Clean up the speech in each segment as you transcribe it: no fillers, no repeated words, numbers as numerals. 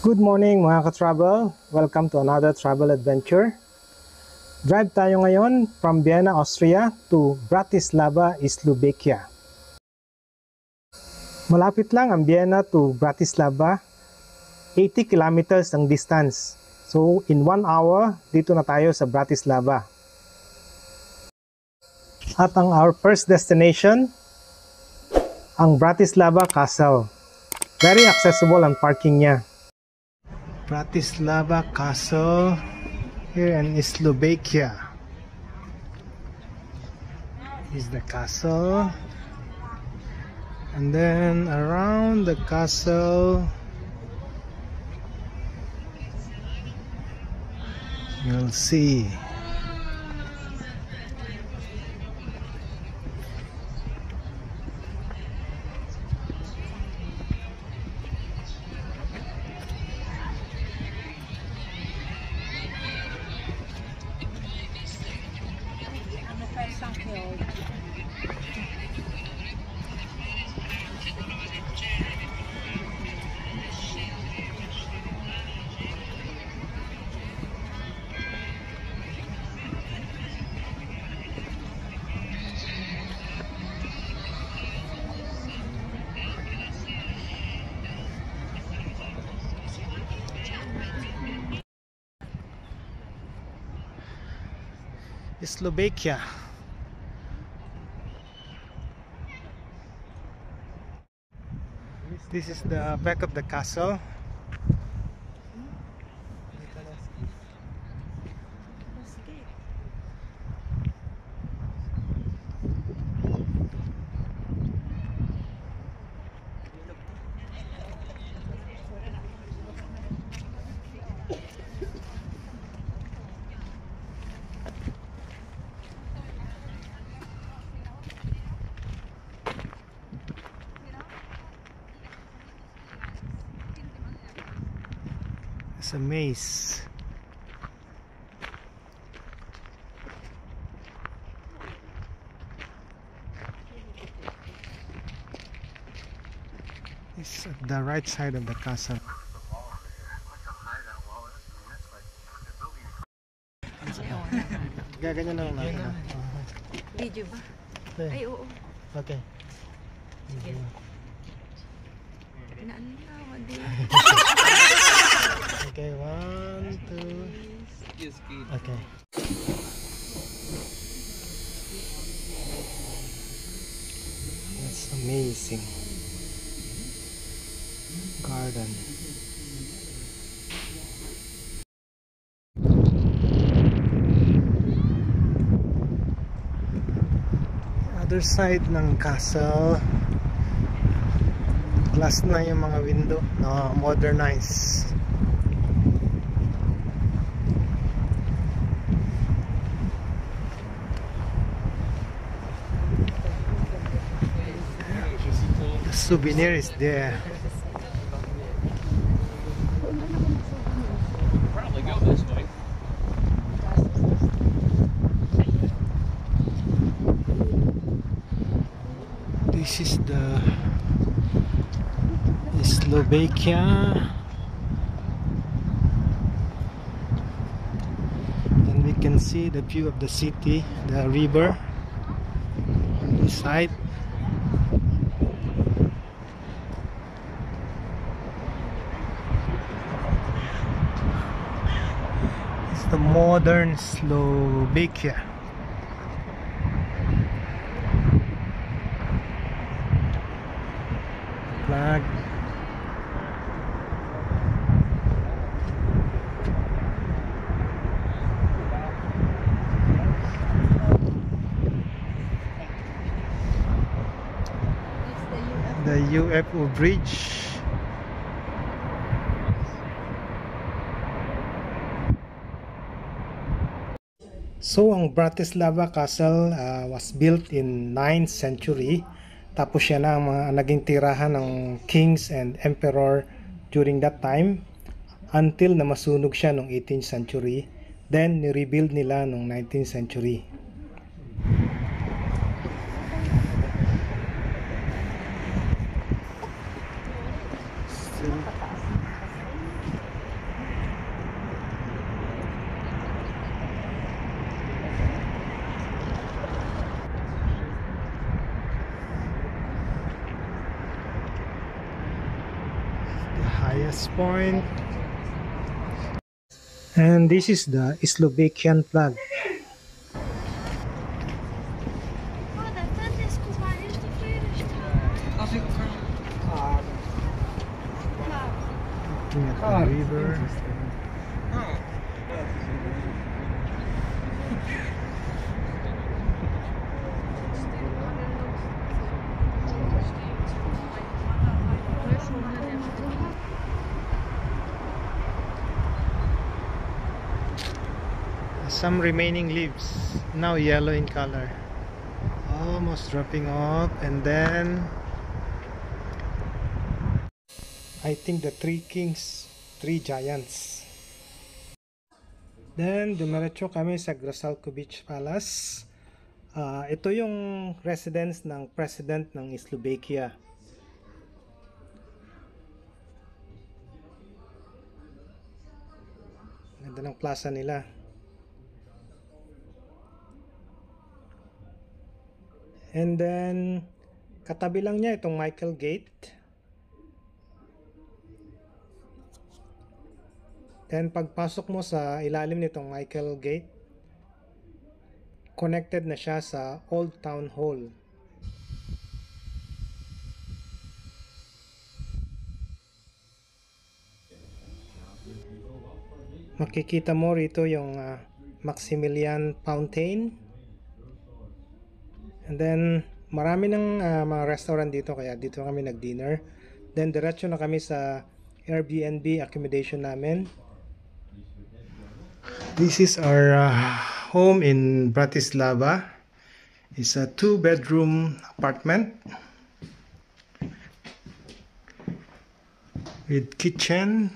Good morning mga ka-travel! Welcome to another travel adventure. Drive tayo ngayon from Vienna, Austria to Bratislava, Slovakia. Malapit lang ang Vienna to Bratislava, 80 kilometers ang distance. So in 1 hour, dito na tayo sa Bratislava. At our first destination, ang Bratislava Castle. Very accessible ang parking niya. Bratislava Castle here in Slovakia. Is the castle, and then around the castle you'll see Slovakia. This is the back of the castle. It's a maze. It's at the right side of the castle. Gaganyan lang natin. Video ba? Ay, oo. Okay. Sige. Naalawa din. Okay, 1, 2. Okay. That's amazing. Garden. Other side ng castle, glass na yung mga window na modernized. The souvenir is there. Probably go this way. This is the Slovakia, and we can see the view of the city, the river on this side. It's the modern Slovakia. Flag. The UFO bridge. So ang Bratislava Castle was built in 9th century. Tapos siya na ang mga naging tirahan ng kings and emperor during that time until na masunog siya noong 18th century. Then ni-rebuild nila noong 19th century. highest point. And this is the Slovakian flag. Looking at the river. Some remaining leaves, now yellow in color, almost dropping off. And then I think the three kings, three giants. Then dumiretso kami sa Grasalco Beach Palace. Ito yung residence ng president ng Slovakia. Ganda ng plaza nila. And then katabi lang niya itong Michael Gate. Then pagpasok mo sa ilalim nitong Michael Gate, connected na siya sa Old Town Hall. Makikita mo rito yung Maximilian Fountain. And then marami ng mga restaurant dito, kaya dito kami nag-dinner. Then diretso na kami sa Airbnb accommodation namin. This is our home in Bratislava. It's a 2-bedroom apartment with kitchen,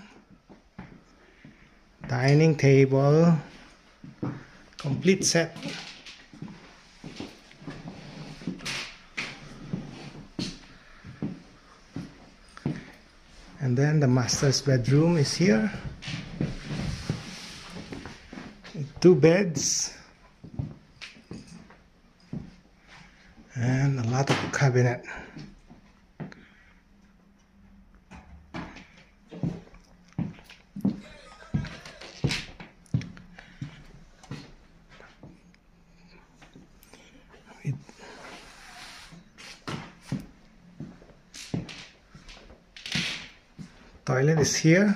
dining table, complete set. And then the master's bedroom is here. 2 beds and a lot of cabinet. Toilet is here,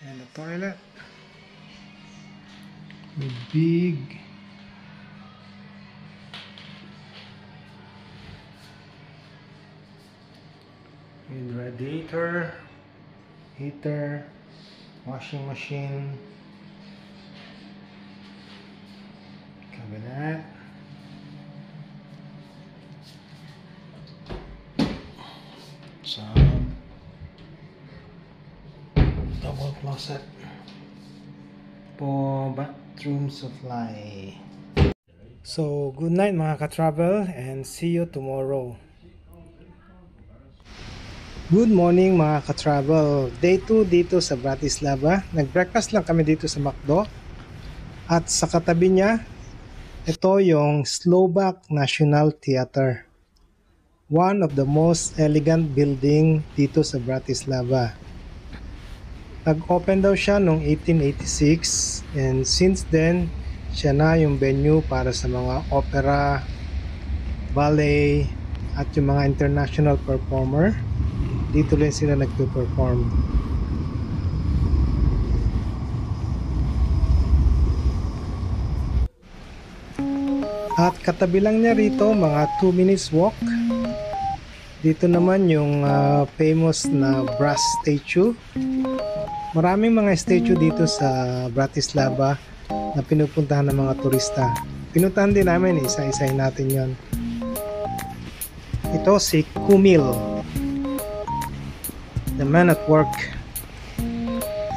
and the toilet with big with radiator, heater, washing machine, cabinet, some double closet for bathroom supply. So good night mga ka-travel, and see you tomorrow. Good morning mga ka-travel. Day 2 dito sa Bratislava. Nag-breakfast lang kami dito sa McDo. At sa katabi niya, ito yung Slovak National Theater. One of the most elegant building dito sa Bratislava. Nag-open daw siya noong 1886, and since then, siya na yung venue para sa mga opera, ballet, at yung mga international performer. Dito rin sila nagpe-perform. At katabi lang niya rito, mga 2 minutes walk. Dito naman yung famous na brass statue. Maraming mga statue dito sa Bratislava na pinupuntahan ng mga turista. Pinuntahan din namin, isa-isahin natin yon. Ito si Kumil, the man at work.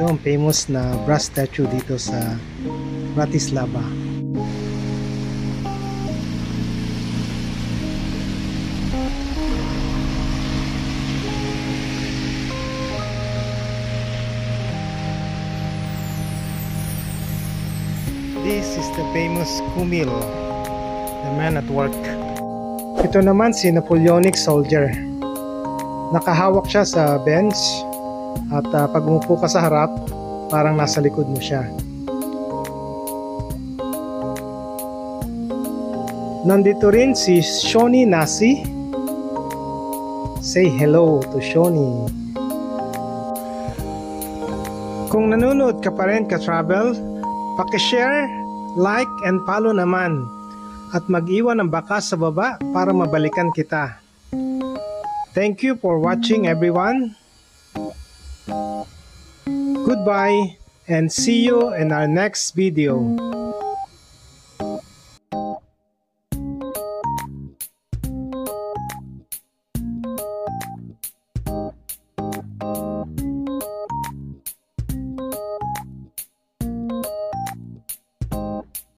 Ito ang famous na brass statue dito sa Bratislava. This is the famous Kumil, the man at work. Ito naman si Napoleonic soldier. Nakahawak siya sa bench At pag umupo ka sa harap, parang nasa likod mo siya. Nandito rin si Shoni Nasi. Say hello to Shoni. Kung nanonood ka pa rin ka-travel, paki-share, like, and follow naman. At mag-iwan ng baka sa baba para mabalikan kita. Thank you for watching everyone. Goodbye and see you in our next video.